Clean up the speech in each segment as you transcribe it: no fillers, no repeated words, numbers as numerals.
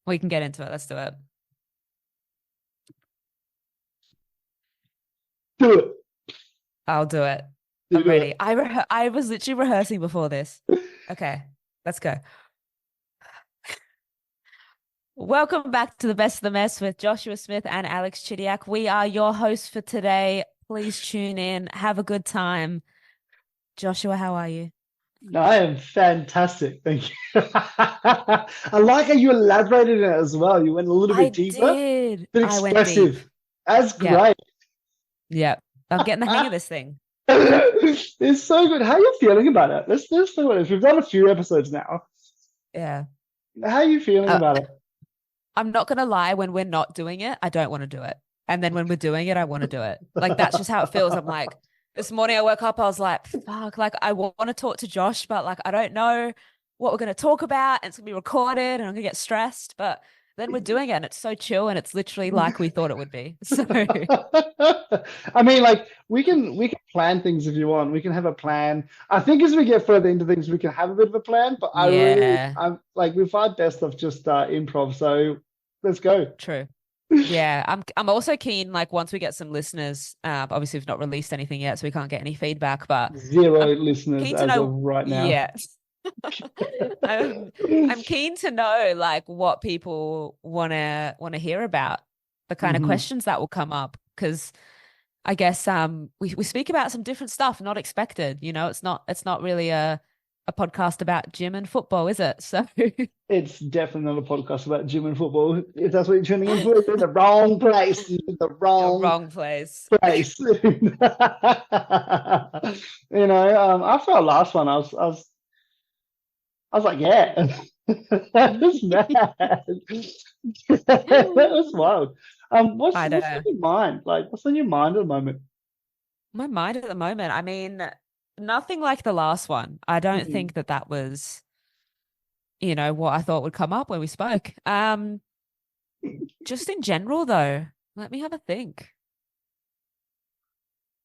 We can get into it. Let's do it. Do it. I'll do it. You I'm do ready. it. I was literally rehearsing before this. Okay, let's go. Welcome back to the Best of the Mess with Joshua Smith and Alex Chidiak. We are your hosts for today. Please tune in. Have a good time. Joshua, how are you? No, I am fantastic. Thank you. I like how you elaborated it as well. You went a little bit I deeper, did. but I went deep. expressive. That's Yep. great. Yep. I'm getting the hang of this thing. It's so good. How are you feeling about it? Let's talk about this. We've done a few episodes now. Yeah. How are you feeling Uh, about it? I'm not gonna lie, when we're not doing it, I don't want to do it. And then when we're doing it, I want to do it. Like that's just how it feels. I'm like, this morning I woke up, I was like, fuck, like I want to talk to Josh, but like I don't know what we're gonna talk about, and it's gonna be recorded and I'm gonna get stressed. But then we're doing it and it's so chill and it's literally like we thought it would be. So I mean, like we can plan things if you want. We can have a plan. I think as we get further into things, we can have a bit of a plan. But yeah, I'm like we find best of just improv. So let's go. true. Yeah, I'm also keen, like once we get some listeners, obviously we've not released anything yet, so we can't get any feedback, but Zero I'm listeners keen to as of know, right now. yeah. I'm keen to know like what people wanna hear about, the kind of Hmm. questions that will come up. Because I guess we speak about some different stuff not expected. It's not really a podcast about gym and football, is it? So It's definitely not a podcast about gym and football. If that's what you're tuning in for, you're in the wrong place. You're in the the wrong wrong place. place. After our last one, I was like, yeah, that was mad. That was wild. I What's on know. your mind? Like, what's on your mind at the moment? My mind at the moment, I mean, nothing like the last one. I don't Mhm. think that was, what I thought would come up when we spoke. Just in general though, let me have a think.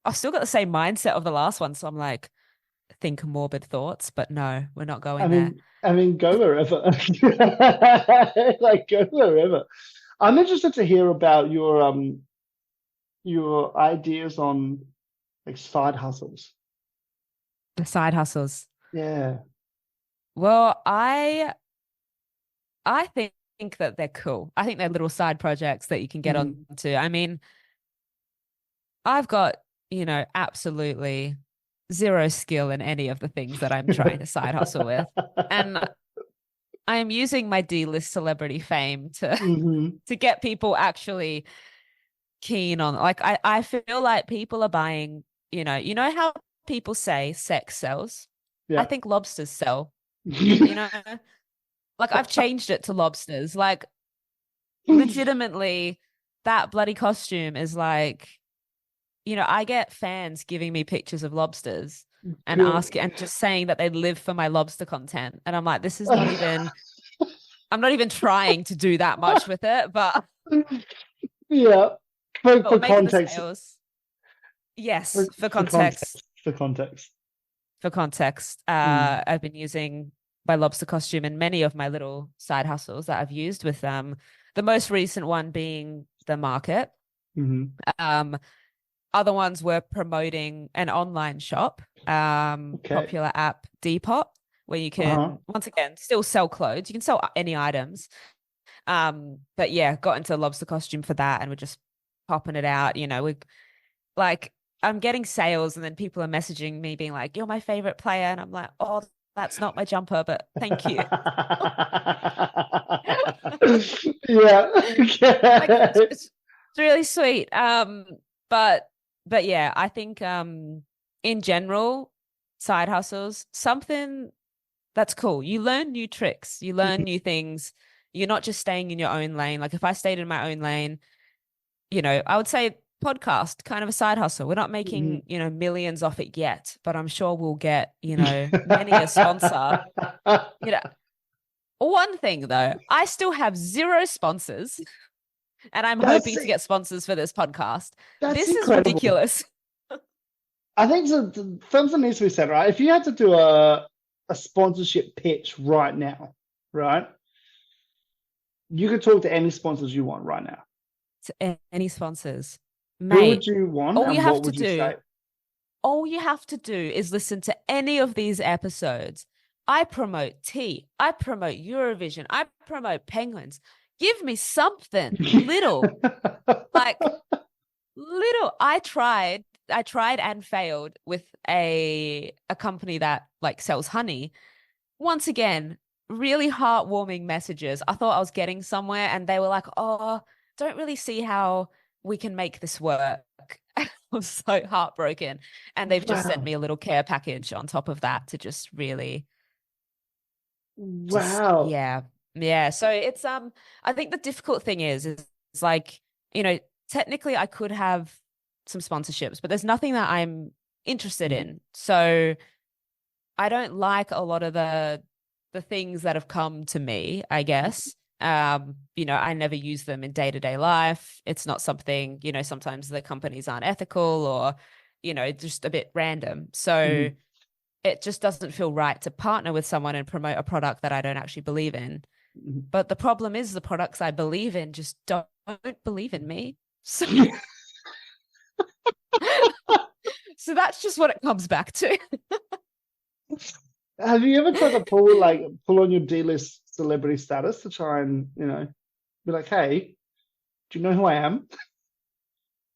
I've still got the same mindset of the last one, so I'm like, think morbid thoughts, but no, we're not I going there. mean, I mean, go wherever. Like, go wherever. I'm interested to hear about your ideas on like side hustles. The side hustles. Yeah. Well, I think that they're cool. I think they're little side projects that you can get Mhm. onto. I mean, I've got, absolutely zero skill in any of the things that I'm trying to side hustle with. And I am using my D-list celebrity fame to Hmm. to get people actually keen on, like I feel like people are buying, how people say sex sells. I Yeah. think lobsters sell, you know? Like I've changed it to lobsters. Like legitimately that bloody costume is like, I get fans giving me pictures of lobsters and Good. asking and just saying that they live for my lobster content. And I'm like, this is not even, I'm not even trying to do that much with it, but Yeah. but we're For making the context, sales. Yes, for for context. context, for context. For context, Mm. I've been using my lobster costume in many of my little side hustles that I've used with them. The most recent one being the market. Hmm. Um, Other ones were promoting an online shop, Okay. popular app Depop, where you Uh-huh. can once again still sell clothes. You can sell any items. But yeah, got into a lobster costume for that, and we're just popping it out. We like I'm getting sales, and then people are messaging me being like, "You're my favorite player," and I'm like, "Oh, that's not my jumper, but thank you." Yeah. Like it's, Okay. it's it's really sweet. But yeah, I think in general, side hustles, something that's cool. You learn new tricks, you learn new things. You're not just staying in your own lane. Like if I stayed in my own lane, I would say podcast, kind of a side hustle. We're not Mhm. making, millions off it yet, but I'm sure we'll get, many a sponsor. You know, one thing though, I still have zero sponsors and I'm That's hoping to get sponsors for this podcast. that's This is incredible. ridiculous. I think something needs to be said, right? If you had to do a sponsorship pitch right now, right? You could talk to any sponsors you want right now. To any sponsors, Who would mate. you want All you and have what to would you do, say? all you have to do is listen to any of these episodes. I promote tea. I promote Eurovision. I promote penguins. Give me something little, like little. I tried and failed with a company that like sells honey. Once again, really heartwarming messages. I thought I was getting somewhere, and they were like, "Oh, don't really see how we can make this work." I was so heartbroken. And they've just sent Wow. me a little care package on top of that to just really just Wow. yeah. Yeah. So it's I think the difficult thing is it's like, you know, technically I could have some sponsorships, but there's nothing that I'm interested Mhm. in. So I don't like a lot of the things that have come to me, I guess. I never use them in day-to-day life. It's not something, sometimes the companies aren't ethical or, just a bit random. So Mhm. it just doesn't feel right to partner with someone and promote a product that I don't actually believe in. Mhm. But the problem is the products I believe in just don't believe in me. So, so that's just what it comes back to. Have you ever tried to pull on your D-list celebrity status to try and, be like, hey, do you know who I am?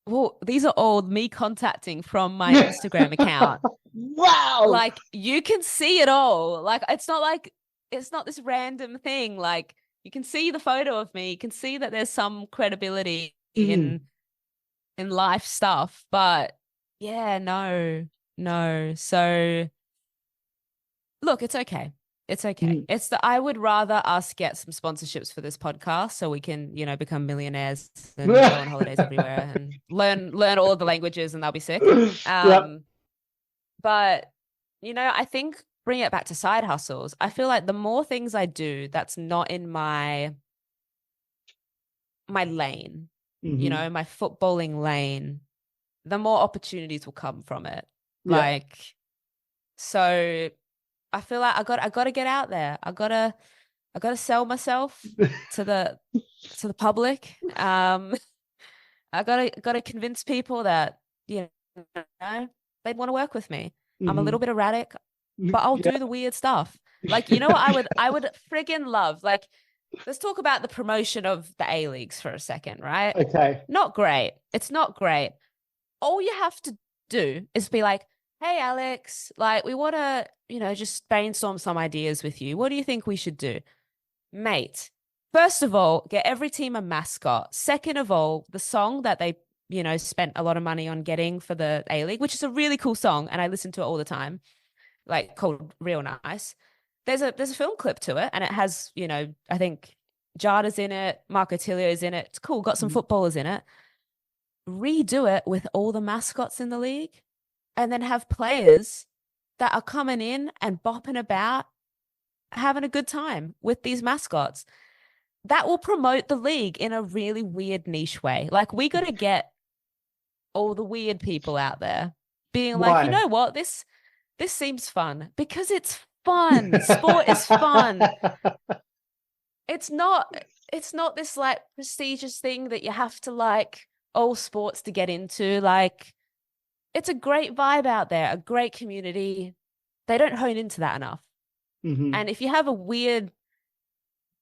Well, these are all me contacting from my Instagram account. Wow. Like you can see it all. Like it's not this random thing. Like you can see the photo of me. You can see that there's some credibility Mhm. in life stuff. But yeah, no, no. So look, it's okay. It's okay. Mhm. I would rather us get some sponsorships for this podcast so we can, become millionaires and go on holidays everywhere and learn all the languages and they'll be sick. Yep. Um, but I think bring it back to side hustles. I feel like the more things I do that's not in my lane, Hmm. my footballing lane, the more opportunities will come from it. Yeah. Like, so I feel like I got to get out there. I got to sell myself to the public. I got to convince people that they'd want to work with me. I'm a little Hmm. bit erratic, but I'll Yeah. do the weird stuff. Like, you know what I would friggin' love. Like, let's talk about the promotion of the A leagues for a second, right? Okay. Not great. It's not great. All you have to do is be like, hey, Alex, like, we want to, just brainstorm some ideas with you. What do you think we should do? Mate, first of all, get every team a mascot. Second of all, the song that they, spent a lot of money on getting for the A League, which is a really cool song, and I listen to it all the time, like called Real Nice. There's a film clip to it, and it has, I think Jada's in it, Marco Tilio's in it. It's cool, got some footballers in it. Redo it with all the mascots in the league, and then have players that are coming in and bopping about, having a good time with these mascots that will promote the league in a really weird niche way. Like we got to get all the weird people out there being like, you Why? know what, this seems fun because it's fun. Sport is fun. It's not it's not this like prestigious thing that you have to like all sports to get into. Like it's a great vibe out there, a great community. They don't hone into that enough. Hmm. And if you have a weird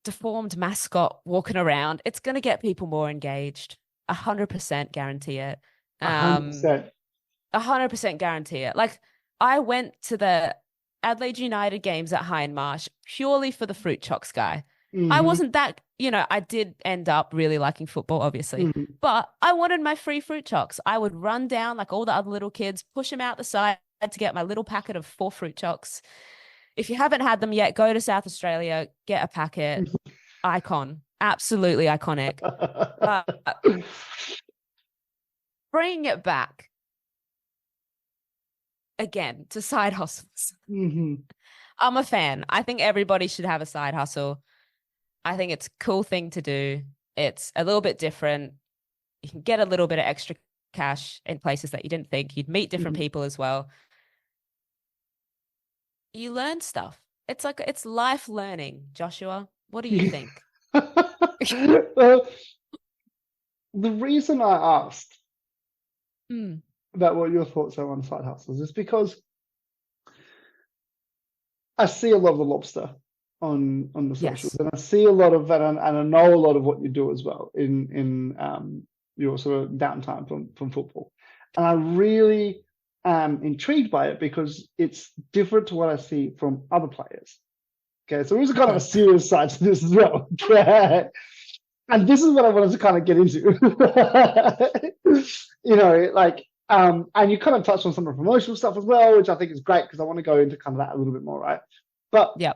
deformed mascot walking around, it's going to get people more engaged. 100% guarantee it. A hundred Um, percent. 100% guarantee it. Like I went to the Adelaide United games at Hindmarsh purely for the fruit chocks guy. I Hmm. wasn't that, I did end up really liking football, obviously, Hmm. but I wanted my free fruit chocks. I would run down like all the other little kids, push them out the side to get my little packet of 4 fruit chocks. If you haven't had them yet, go to South Australia, get a packet. Icon, absolutely iconic. But bringing it back again to side hustles. Hmm. I'm a fan. I think everybody should have a side hustle. I think it's a cool thing to do. It's a little bit different. You can get a little bit of extra cash in places that you didn't think. You'd meet different Hmm. people as well. You learn stuff. It's like it's life learning, Joshua. What do you think? Well, the reason I asked Mm, about what your thoughts are on side hustles is because I see a lot of the lobster on the socials, yes. and I see a lot of that, and I know a lot of what you do as well in your sort of downtime from football, and I really am intrigued by it because it's different to what I see from other players. Okay, so there's a kind of a Okay. serious side to this as well. Okay, and this is what I wanted to kind of get into. Like, and you kind of touched on some of the promotional stuff as well, which I think is great because I want to go into kind of that a little bit more, right? But Yeah.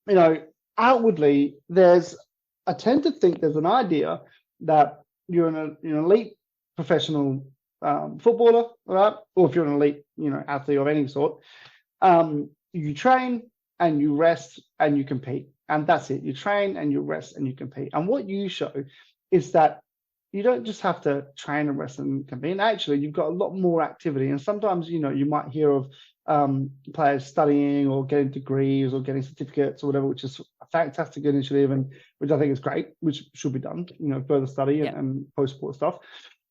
you know, outwardly, I tend to think there's an idea that you're an elite professional footballer, right? Or if you're an elite, athlete of any sort, you train and you rest and you compete. And that's it. You train and you rest and you compete. And what you show is that you don't just have to train and rest and compete. Actually, you've got a lot more activity. And sometimes, you might hear of players studying or getting degrees or getting certificates or whatever, which is a fantastic initiative and which I think is great, which should be done, further study Yeah. and post-sport stuff.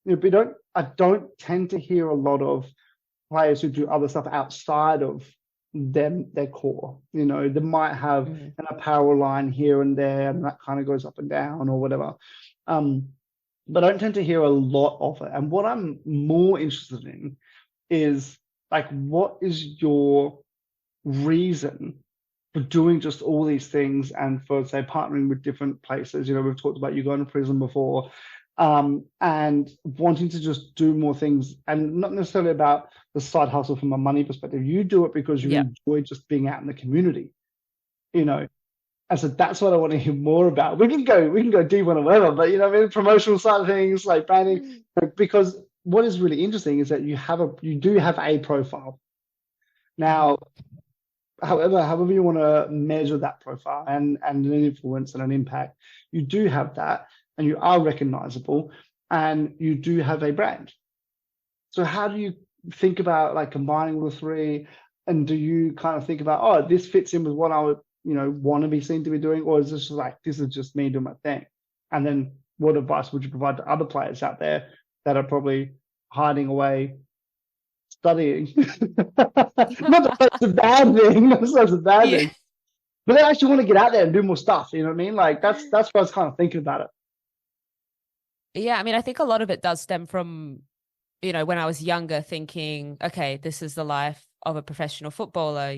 But I don't tend to hear a lot of players who do other stuff outside of their core. They might have Mm. an apparel line here and there, and that kind of goes up and down or whatever. But I don't tend to hear a lot of it. And what I'm more interested in is like, what is your reason for doing just all these things and for, say, partnering with different places? We've talked about you going to prison before, and wanting to just do more things, and not necessarily about the side hustle from a money perspective. You do it because you Yeah. enjoy just being out in the community, you know. And so that's what I want to hear more about. We can go deep on it, whatever, but promotional side of things, like branding, because what is really interesting is that you do have a profile. Mhm. Now, however you want to measure that profile and an influence and an impact, you do have that, and you are recognizable, and you do have a brand. So how do you think about like combining the three? And do you kind of think about, oh, this fits in with what I would, want to be seen to be doing, or is this like, this is just me doing my thing? And then what advice would you provide to other players out there that are probably hiding away studying? Not that that's a bad thing. That's a bad Yeah. thing. But they actually want to get out there and do more stuff. You know what I mean? Like that's what I was kind of thinking about it. Yeah. I mean, I think a lot of it does stem from, when I was younger, thinking, okay, this is the life of a professional footballer.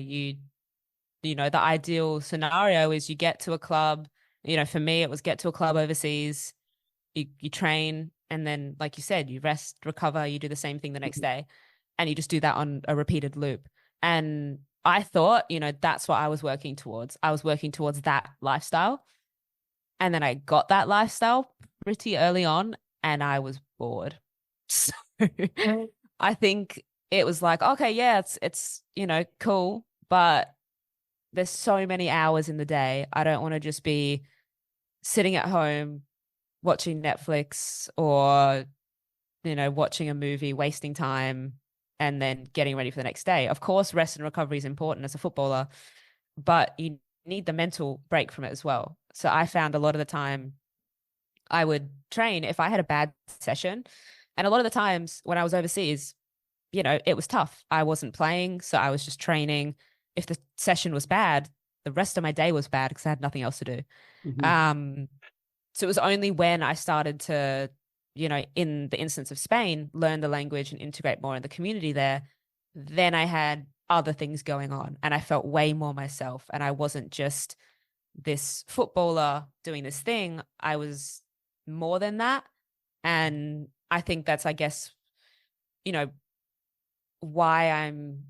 The ideal scenario is you get to a club. For me, it was get to a club overseas, you train, and then, like you said, you rest, recover, you do the same thing the next day, and you just do that on a repeated loop. And I thought, that's what I was working towards. I was working towards that lifestyle. And then I got that lifestyle pretty early on, and I was bored. So I think it was like, okay, yeah, it's cool, but there's so many hours in the day. I don't want to just be sitting at home watching Netflix or watching a movie, wasting time, and then getting ready for the next day. Of course, rest and recovery is important as a footballer, but you need the mental break from it as well. So I found a lot of the time I would train if I had a bad session. And a lot of the times when I was overseas, it was tough. I wasn't playing, so I was just training. If the session was bad, the rest of my day was bad because I had nothing else to do. Mm-hmm. Um, so it was only when I started to, in the instance of Spain, learn the language and integrate more in the community there, then I had other things going on and I felt way more myself. And I wasn't just this footballer doing this thing. I was more than that. And I think that's, I guess, you know, why I'm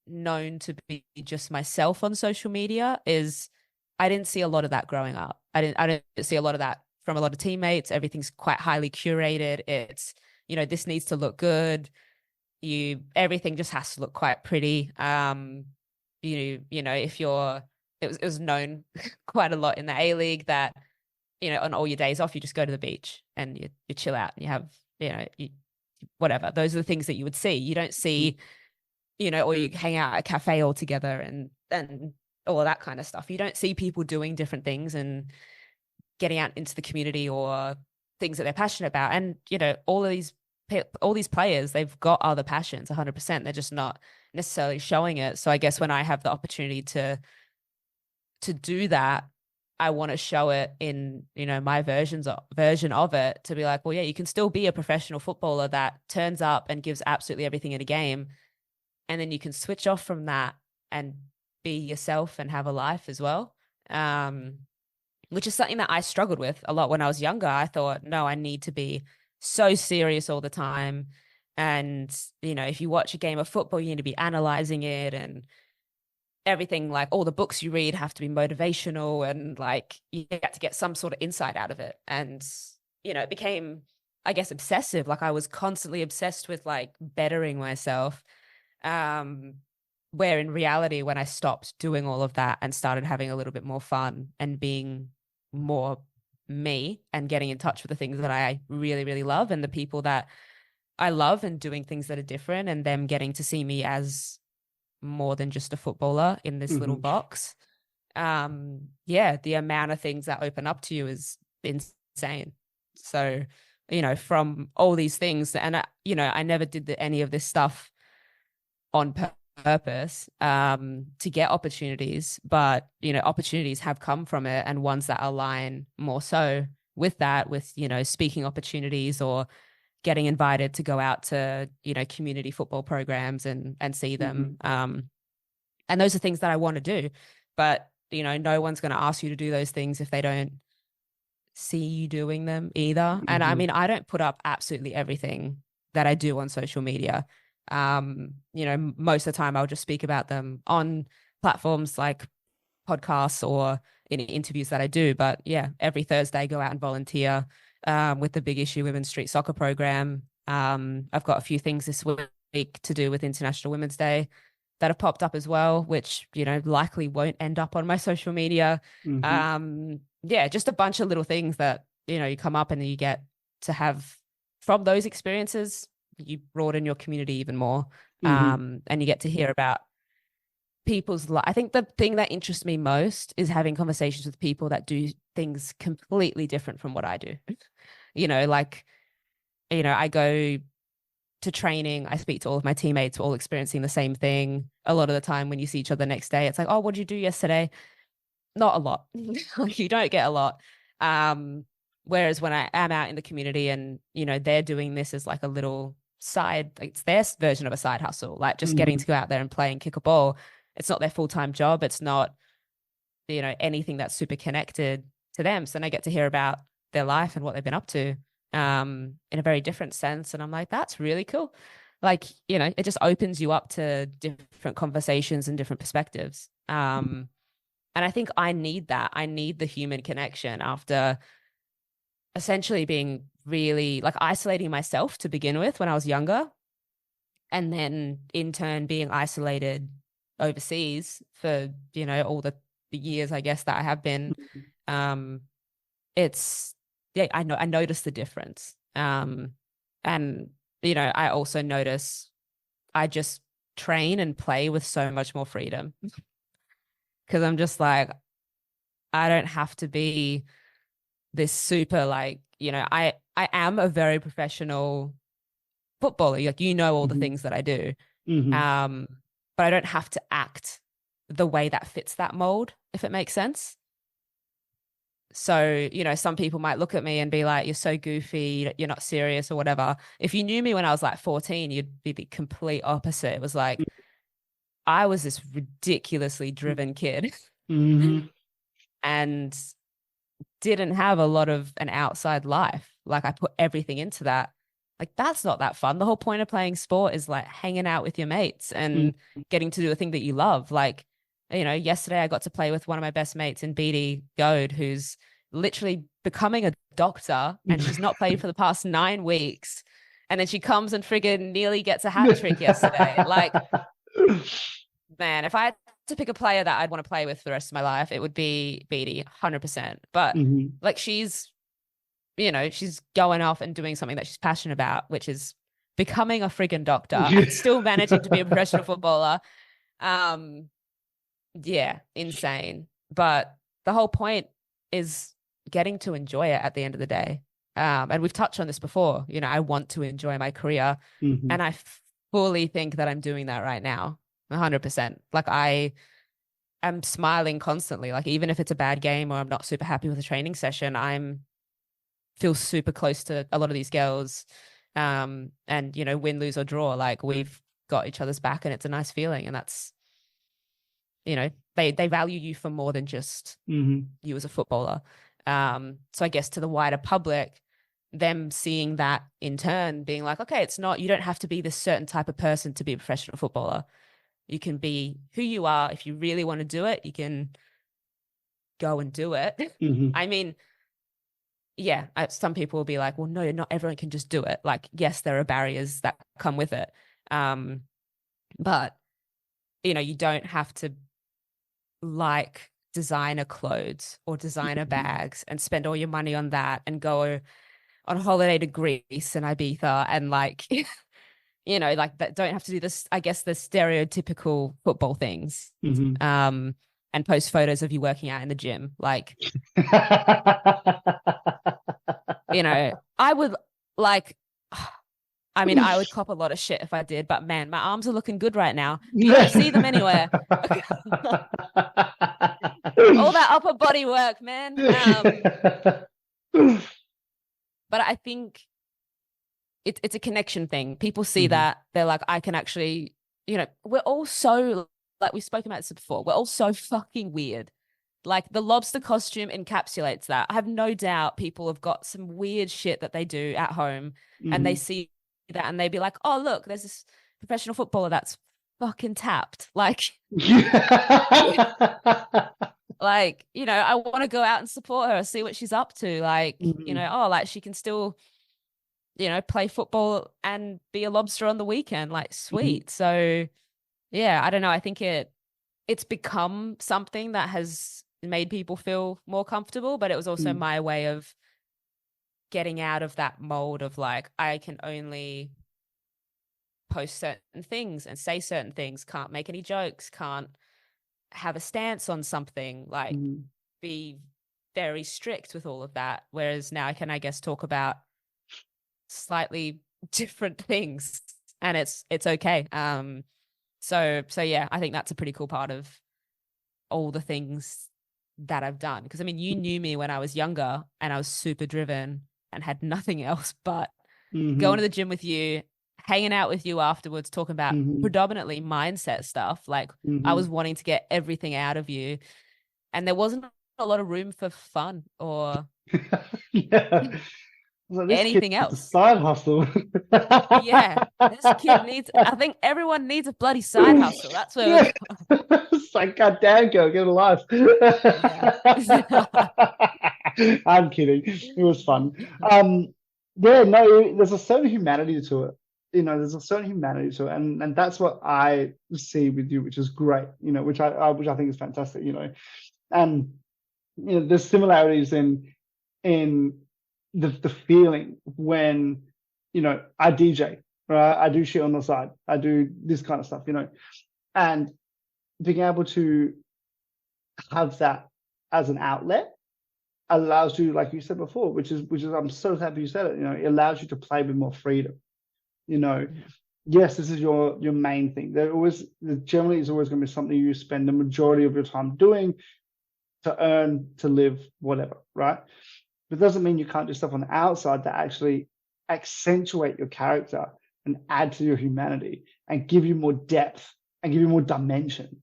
known to be just myself on social media is I didn't see a lot of that growing up. I didn't see a lot of that from a lot of teammates. Everything's quite highly curated. It's, this needs to look good. Everything just has to look quite pretty. If you're it was known quite a lot in the A League that, on all your days off, you just go to the beach and you chill out and you have, whatever. Those are the things that you would see. You don't see, or you hang out at a cafe all together and all of that kind of stuff. You don't see people doing different things and getting out into the community or things that they're passionate about. And, you know, all these players, they've got other passions 100%. They're just not necessarily showing it. So I guess when I have the opportunity to do that, I want to show it in, you know, my version of it, to be like, well, yeah, you can still be a professional footballer that turns up and gives absolutely everything in a game. And then you can switch off from that and be yourself and have a life as well. Which is something that I struggled with a lot when I was younger. I thought, no, I need to be so serious all the time. And, you know, if you watch a game of football, you need to be analyzing it, and everything, like all the books you read have to be motivational, and like you get to get some sort of insight out of it. And, you know, it became, I guess, obsessive. Like I was constantly obsessed with like bettering myself. Where in reality, when I stopped doing all of that and started having a little bit more fun and being more me and getting in touch with the things that I really, really love and the people that I love, and doing things that are different, and them getting to see me as more than just a footballer in this little box. Yeah, the amount of things that open up to you is insane. So, you know, from all these things, and you know, I never did any of this stuff on purpose to get opportunities, but, you know, opportunities have come from it, and ones that align more so with that, with, you know, speaking opportunities or getting invited to go out to, you know, community football programs and see them. And those are things that I want to do, but, you know, no one's going to ask you to do those things if they don't see you doing them either. And I mean, I don't put up absolutely everything that I do on social media. You know, most of the time I'll just speak about them on platforms like podcasts or in interviews that I do. But yeah, every Thursday I go out and volunteer with the Big Issue Women's Street Soccer program. I've got a few things this week to do with International Women's Day that have popped up as well, which, you know, likely won't end up on my social media. Yeah, just a bunch of little things that, you know, you come up and you get to have from those experiences. You broaden your community even more, and you get to hear about people's life. I think the thing that interests me most is having conversations with people that do things completely different from what I do. You know, like, you know, I go to training, I speak to all of my teammates, we're all experiencing the same thing. A lot of the time when you see each other the next day, it's like, oh, what did you do yesterday? Not a lot. You don't get a lot. Whereas when I am out in the community and, you know, they're doing this as like a little side, it's their version of a side hustle, like just getting to go out there and play and kick a ball. It's not their full-time job. It's not, you know, anything that's super connected to them. So then I get to hear about their life and what they've been up to in a very different sense. And I'm like, that's really cool. Like, you know, it just opens you up to different conversations and different perspectives. And I think I need that. I need the human connection after essentially being really like isolating myself to begin with when I was younger, and then in turn being isolated overseas for, you know, all the years, I guess, that I have been. It's, yeah, I notice the difference. And, you know, I also notice I just train and play with so much more freedom, because I'm just like, I don't have to be this super, like, you know, I am a very professional footballer. Like, you know, all the things that I do. But I don't have to act the way that fits that mold, if it makes sense. So, you know, some people might look at me and be like, you're so goofy, you're not serious or whatever. If you knew me when I was like 14, you'd be the complete opposite. It was like, I was this ridiculously driven kid and didn't have a lot of an outside life. Like, I put everything into that. Like, that's not that fun. The whole point of playing sport is like hanging out with your mates and getting to do a thing that you love. Like, you know, yesterday I got to play with one of my best mates in BD Goad, who's literally becoming a doctor, and she's not played for the past 9 weeks. And then she comes and friggin' nearly gets a hat trick yesterday. Like, man, if I had to pick a player that I'd want to play with for the rest of my life, it would be BD, 100%. But like, she's, you know, she's going off and doing something that she's passionate about, which is becoming a friggin' doctor and still managing to be a professional footballer. Yeah, insane. But the whole point is getting to enjoy it at the end of the day. And we've touched on this before. I want to enjoy my career, Mm-hmm. and I fully think that I'm doing that right now, 100%. Like I am smiling constantly. Like even if it's a bad game or I'm not super happy with a training session, I'm feel super close to a lot of these girls. And win, lose or draw, like we've got each other's back, and it's a nice feeling. And that's, they value you for more than just Mm-hmm. you as a footballer. So I guess to the wider public, them seeing that in turn, being like, okay, you don't have to be this certain type of person to be a professional footballer. You can be who you are. If you really want to do it, you can go and do it. Mm-hmm. I mean, yeah, some people will be like, well, no, not everyone can just do it. Like, yes, there are barriers that come with it. But, you don't have to like designer clothes or designer bags and spend all your money on that and go on holiday to Greece and Ibiza and like, like that, don't have to do this, I guess, the stereotypical football things. Mm-hmm. And post photos of you working out in the gym. Like, I would like, I mean, I would cop a lot of shit if I did, but man, my arms are looking good right now. You don't see them anywhere. All that upper body work, man. But I think it's a connection thing. People see that, they're like, I can actually, we're all so, like we've spoken about this before, we're all so fucking weird. Like the lobster costume encapsulates that. I have no doubt people have got some weird shit that they do at home, and they see that and they'd be like, oh, look, there's this professional footballer that's fucking tapped. Like, like, I want to go out and support her, see what she's up to. Like, like she can still, play football and be a lobster on the weekend. Like, sweet. So yeah, I don't know. I think it's become something that has made people feel more comfortable, but it was also my way of getting out of that mold of like, I can only post certain things and say certain things, can't make any jokes, can't have a stance on something, like be very strict with all of that. Whereas now I can, I guess, talk about slightly different things, and it's okay. So yeah, I think that's a pretty cool part of all the things that I've done. Because I mean, you knew me when I was younger and I was super driven and had nothing else but going to the gym with you, hanging out with you afterwards, talking about predominantly mindset stuff. Like I was wanting to get everything out of you, and there wasn't a lot of room for fun or anything else. A side hustle. Yeah, this kid needs, I think everyone needs a bloody side hustle. That's where we're going. It's like, goddamn, girl, get a life. I'm kidding. It was fun. Yeah, no, there's a certain humanity to it. There's a certain humanity to it, and that's what I see with you, which is great. Which I think is fantastic. And there's similarities in the feeling when I DJ, right? I do shit on the side. I do this kind of stuff, and being able to have that as an outlet allows you, like you said before, which is I'm so happy you said it. It allows you to play with more freedom. Yes, this is your main thing. Generally is always going to be something you spend the majority of your time doing to earn, to live, whatever, right? But it doesn't mean you can't do stuff on the outside that actually accentuate your character and add to your humanity and give you more depth and give you more dimension.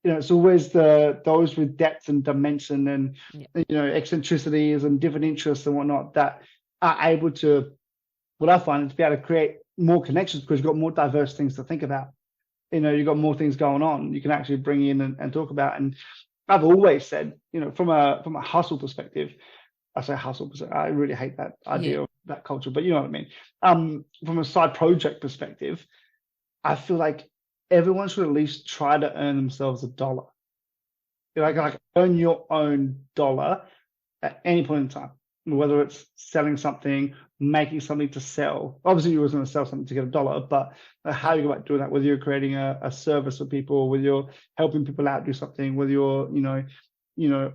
It's always those with depth and dimension and eccentricities and different interests and whatnot that are able to, what I find is to be able to create more connections because you've got more diverse things to think about. You've got more things going on you can actually bring in and talk about. And I've always said, from a hustle perspective, I say hustle because I really hate that idea of that culture, but you know what I mean. From a side project perspective, I feel like everyone should at least try to earn themselves $1. Like earn your own dollar at any point in time, whether it's selling something, making something to sell. Obviously, you were going to sell something to get $1, but how you go about doing that, whether you're creating a service for people, whether you're helping people out do something, whether you're,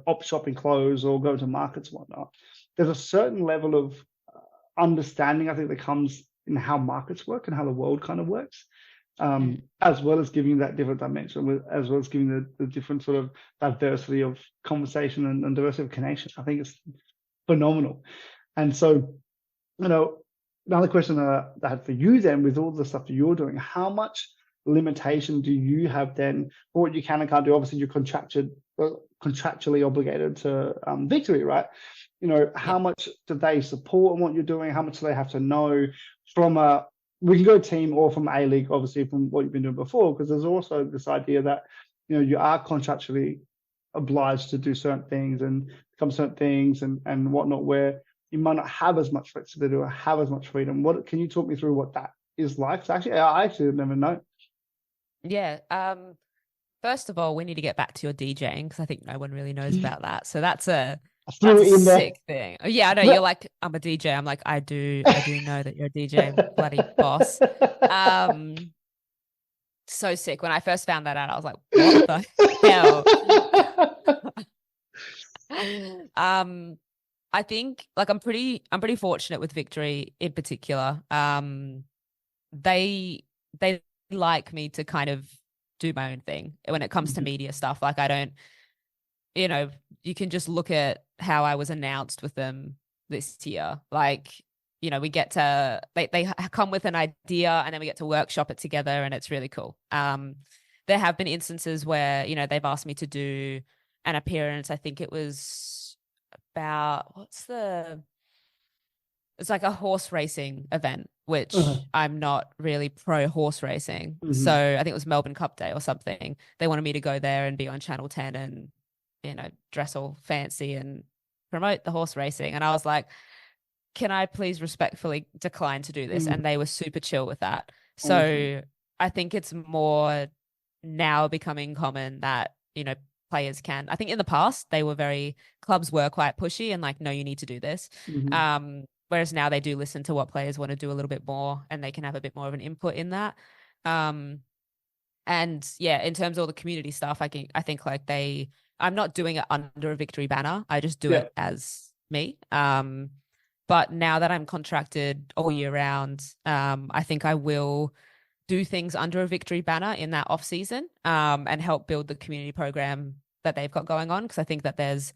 op shopping clothes or go to markets and whatnot. There's a certain level of understanding, I think, that comes in how markets work and how the world kind of works, as well as giving that different dimension, as well as giving the different sort of diversity of conversation and diversity of connection. I think it's phenomenal. And so, another question that I had for you then, with all the stuff that you're doing, how much limitation do you have then for what you can and can't do? Obviously, you're contractually obligated to Victory, right? How much do they support in what you're doing? How much do they have to know from we can go team or from A-League, obviously, from what you've been doing before, because there's also this idea that, you are contractually obliged to do certain things and become certain things and whatnot, where you might not have as much flexibility or have as much freedom. What can you talk me through what that is like? So I actually never know. Yeah. First of all, we need to get back to your DJing, because I think no one really knows about that. So that's a sick thing. Yeah, I know. You're like, I'm a DJ. I'm like, I do know that you're a DJ, bloody boss. So sick. When I first found that out, I was like, what the hell? I think like I'm pretty fortunate with Victory in particular. They like me to kind of do my own thing when it comes to media stuff. Like I don't, you can just look at how I was announced with them this year. Like, we get to, they come with an idea and then we get to workshop it together, and it's really cool. There have been instances where, they've asked me to do an appearance. I think it was about, it's like a horse racing event, which I'm not really pro horse racing. So I think it was Melbourne Cup Day or something. They wanted me to go there and be on Channel 10 and, dress all fancy and promote the horse racing. And I was like, can I please respectfully decline to do this? And they were super chill with that. So I think it's more now becoming common that, players can. I think in the past, clubs were quite pushy and like, no, you need to do this. Whereas now they do listen to what players want to do a little bit more, and they can have a bit more of an input in that. And yeah, in terms of all the community stuff, I think like I'm not doing it under a Victory banner. I just do it as me. But now that I'm contracted all year round, I think I will do things under a Victory banner in that off season, and help build the community program that they've got going on. Because I think that there's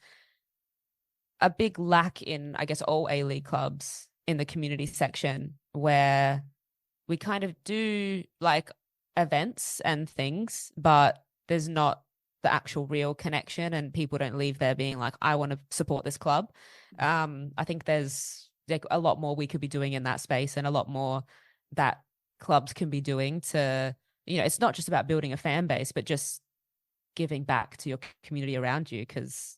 a big lack in, I guess, all A-League clubs in the community section, where we kind of do like events and things, but there's not the actual real connection, and people don't leave there being like, I want to support this club. I think there's like a lot more we could be doing in that space, and a lot more that clubs can be doing to, it's not just about building a fan base, but just giving back to your community around you. Because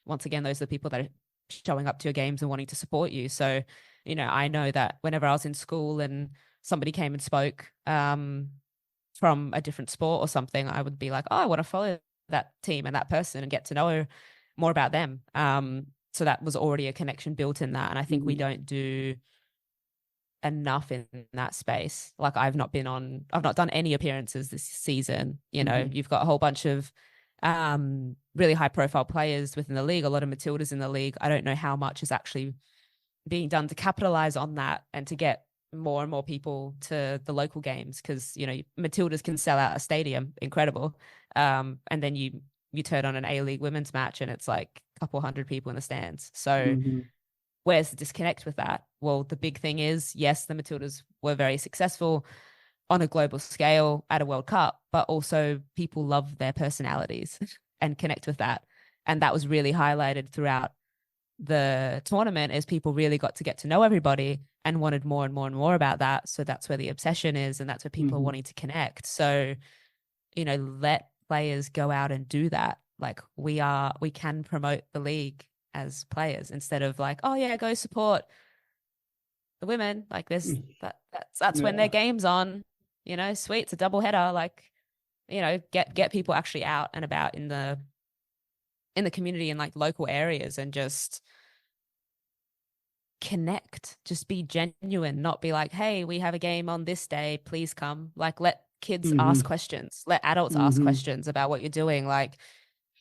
once again, those are the people that are showing up to your games and wanting to support you. So, I know that whenever I was in school and somebody came and spoke from a different sport or something, I would be like, oh, I want to follow that team and that person and get to know more about them. So that was already a connection built in that. And I think we don't do enough in that space. Like I've not done any appearances this season. You've got a whole bunch of really high profile players within the league, a lot of Matildas in the league. I don't know how much is actually being done to capitalize on that and to get more and more people to the local games, because Matildas can sell out a stadium, incredible, and then you turn on an A-League women's match and it's like a couple hundred people in the stands. So where's the disconnect with that? Well, the big thing is, yes, the Matildas were very successful on a global scale at a World Cup, but also people love their personalities and connect with that. And that was really highlighted throughout the tournament, as people really got to get to know everybody and wanted more and more and more about that. So that's where the obsession is, and that's where people are wanting to connect. So, let players go out and do that. Like we can promote the league as players, instead of like, oh yeah, go support the women. Like that's when their game's on, sweet, it's a double header. Like, get people actually out and about in the community in like local areas, and just connect, just be genuine, not be like, hey, we have a game on this day, please come. Like let kids ask questions, let adults ask questions about what you're doing. Like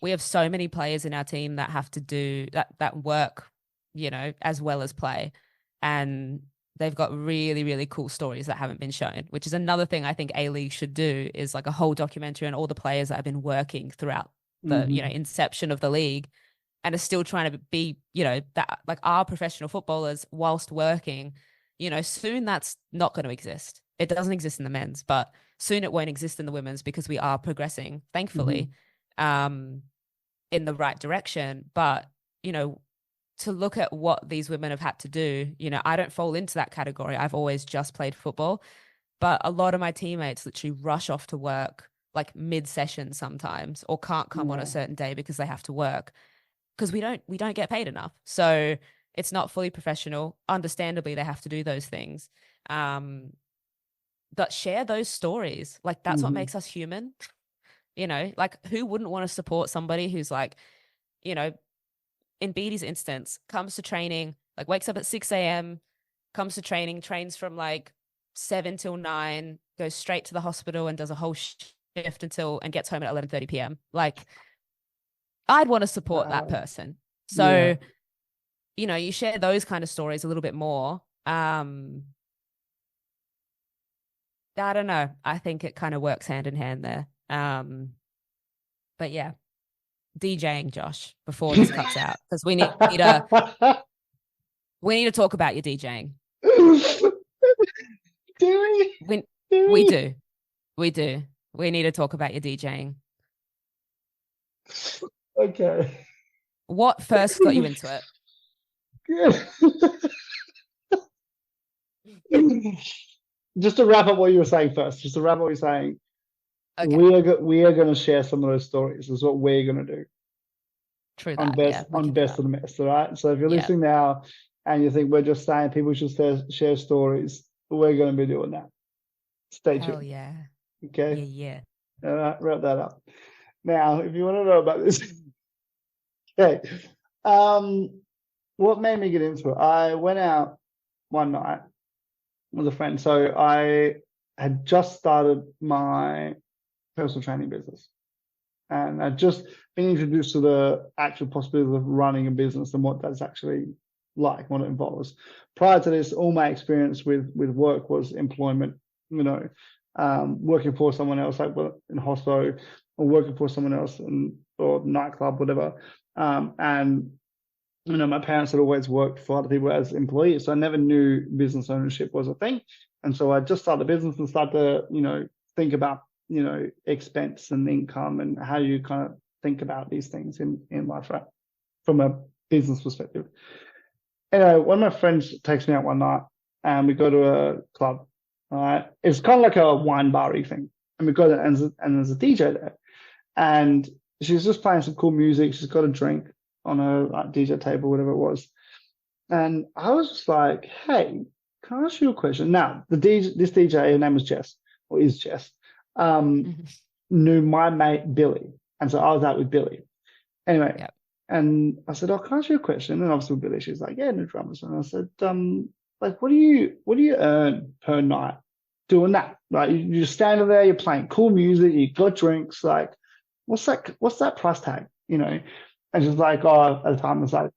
we have so many players in our team that have to do that work, as well as play. And they've got really, really cool stories that haven't been shown, which is another thing I think A-League should do, is like a whole documentary on all the players that have been working throughout the, Hmm. inception of the league and are still trying to be, that like our professional footballers whilst working. Soon that's not going to exist. It doesn't exist in the men's, but soon it won't exist in the women's because we are progressing, Hmm. thankfully, um, in the right direction. But, you know, to look at what these women have had to do, I don't fall into that category. I've always just played football, but a lot of my teammates literally rush off to work like mid-session sometimes, or can't come on a Yeah. certain day because they have to work, because we don't get paid enough. So it's not fully professional. Understandably, they have to do those things. Um, but share those stories. Like that's what Hmm. makes us human. Like who wouldn't want to support somebody who's like, you know, in Beatty's instance, comes to training, like wakes up at 6 a.m., comes to training, trains from like 7 till 9, goes straight to the hospital and does a whole shift and gets home at 11:30 p.m. Like I'd want to support that person. Yeah. So, you share those kind of stories a little bit more. I don't know. I think it kind of works hand in hand there. But yeah, DJing, Josh, before this cuts out, because we need to talk about your DJing. Do we? We Do we we? do. We do. We need to talk about your DJing. Okay. What first got you into it? Good. Just to wrap up what you were saying first, just to wrap up what you're saying, Okay. we are going to share some of those stories. Is what we're going to do True on that. Yeah, we can do best that. of the mess. All right. So if you're Yeah. listening now and you think we're just saying people should share stories, we're going to be doing that. Stay Hell tuned. yeah. Okay. Yeah, yeah. All right. Wrap that up. Now, if you want to know about this, okay. Um, what made me get into it? I went out one night with a friend. So I had just started my personal training business, and I'd just been introduced to the actual possibility of running a business and what that's actually like, what it involves. Prior to this, all my experience with work was employment, you know, working for someone else, like in hospital, or working for someone else or nightclub, whatever. And my parents had always worked for other people as employees, so I never knew business ownership was a thing. And so I just started the business and started to, think about, expense and income and how you kind of think about these things in life, right? From a business perspective. Anyway, one of my friends takes me out one night and we go to a club. All right. It's kind of like a wine bar thing. And we go there and there's a DJ there. And she's just playing some cool music. She's got a drink on her DJ table, whatever it was. And I was just like, hey, can I ask you a question? Now, this DJ, her name was Jess, or is Jess, um, Mhm. knew my mate Billy. And so I was out with Billy. Anyway, Yep. and I said, oh, can I ask you a question? And obviously with Billy, she's like, yeah, no dramas. And I said, like, what do you earn per night doing that? Like, you're standing there, you're playing cool music, you got drinks, like, what's that price tag? And she's like, oh, at the time it was like,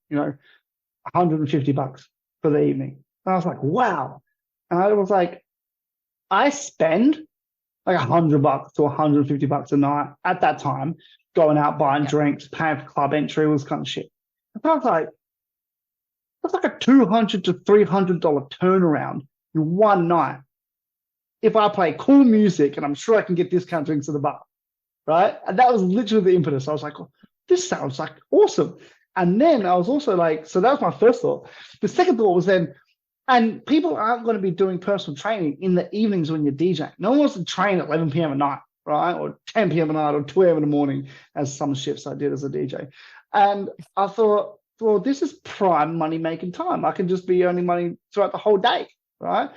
$150 for the evening. And I was like, wow. And I was like, I spend like $100 to $150 a night at that time, going out buying Yep. drinks, paying for club entry, all this kind of shit. And I was like, that's like a $200 to $300 turnaround in one night. If I play cool music and I'm sure I can get discount drinks at the bar, right? And that was literally the impetus. I was like, oh, this sounds like awesome. And then I was also like, so that was my first thought. The second thought was then, and people aren't going to be doing personal training in the evenings when you're DJing. No one wants to train at 11 p.m. at night, right? Or 10 p.m. at night or 2 a.m. in the morning, as some shifts I did as a DJ. And I thought, well, this is prime money making time. I can just be earning money throughout the whole day, right?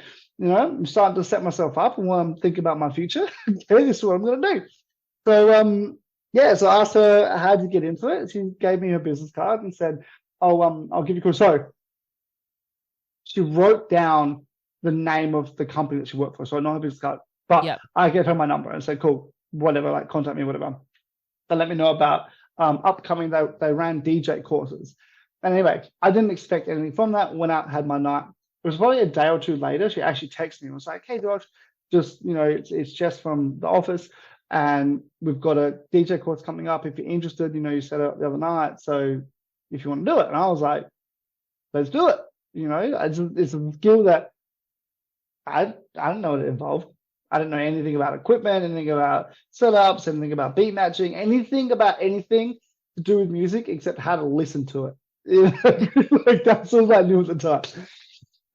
I'm starting to set myself up. And when I'm thinking about my future, okay, this is what I'm going to do. So yeah, so I asked her how to get into it. She gave me her business card and said, "Oh, I'll give you a call." So she wrote down the name of the company that she worked for. So I know her business card, but Yep. I gave her my number and said, "Cool, whatever, like contact me, whatever." But let me know about upcoming. They ran DJ courses. And anyway, I didn't expect anything from that. Went out, had my night. It was probably a day or two later. She actually texted me and was like, "Hey, Josh, just it's Jess from the office, and we've got a DJ course coming up. If you're interested, you set it up the other night. So if you want to do it," and I was like, "Let's do it." It's a skill that I don't know what it involved. I didn't know anything about equipment, anything about setups, anything about beat matching, anything to do with music except how to listen to it. Like that's all I knew at the time.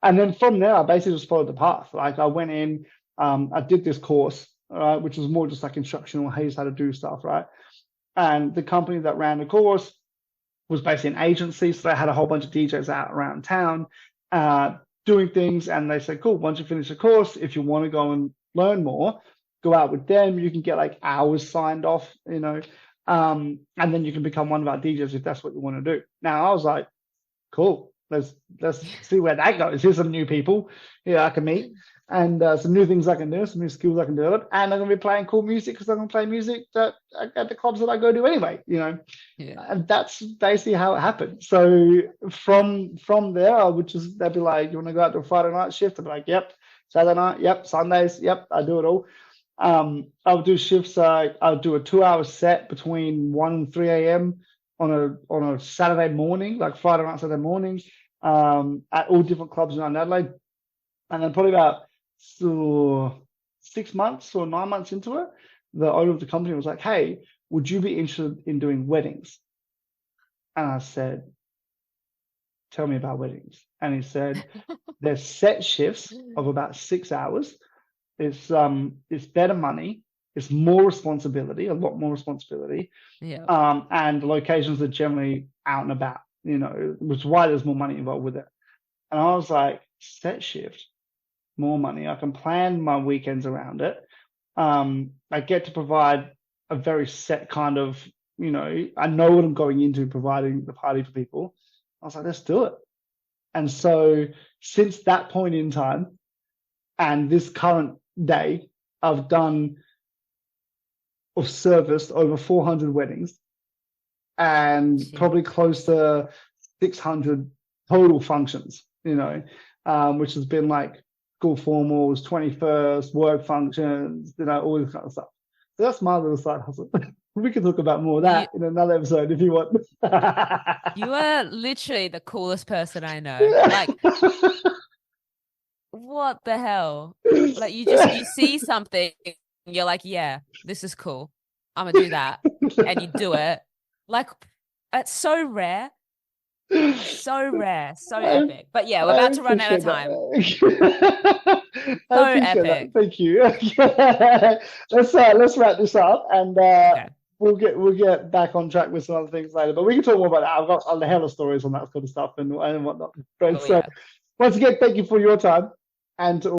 And then from there, I basically just followed the path. Like I went in, I did this course, which was more just like instructional, here's how to do stuff, right? And the company that ran the course was basically an agency, so they had a whole bunch of DJs out around town doing things, and they said, cool, once you finish the course, if you want to go and learn more, go out with them. You can get like hours signed off, and then you can become one of our DJs if that's what you want to do. Now I was like, cool, let's see where that goes. Here's some new people I can meet, and some new things I can do, some new skills I can develop, and I'm going to be playing cool music because I'm going to play music that at the clubs that I go to anyway, Yeah. And that's basically how it happened. So from there, they'd be like, you want to go out to a Friday night shift? I'd be like, yep. Saturday night, yep. Sundays, yep. I do it all. I would do shifts. I would do a 2-hour set between 1 and 3 a.m. on a Saturday morning, like Friday night, Saturday morning, at all different clubs around Adelaide. And then probably about 6 months or 9 months into it, the owner of the company was like, hey, would you be interested in doing weddings? And I said, tell me about weddings. And he said, there's set shifts of about 6 hours. It's better money. It's more responsibility, a lot more responsibility. Yeah. And the locations are generally out and about, which is why there's more money involved with it. And I was like, set shift, more money. I can plan my weekends around it. I get to provide a very set kind of, I know what I'm going into providing the party for people. I was like, let's do it. And so since that point in time and this current day, I've serviced over 400 weddings and probably close to 600 total functions, which has been like school formals, 21st, work functions, all this kind of stuff. So that's my little side hustle. We can talk about more of that in another episode if you want. You are literally the coolest person I know. Like, what the hell? Like, you see something, you're like, yeah, this is cool. I'm gonna do that, and you do it. Like, it's so rare. So rare, so epic. But yeah, we're about to run out of time. So epic. That. Thank you. Let's wrap this up, and okay. we'll get back on track with some other things later. But we can talk more about that. I've got a hell of stories on that sort of stuff and whatnot. Great. So once again, thank you for your time, and to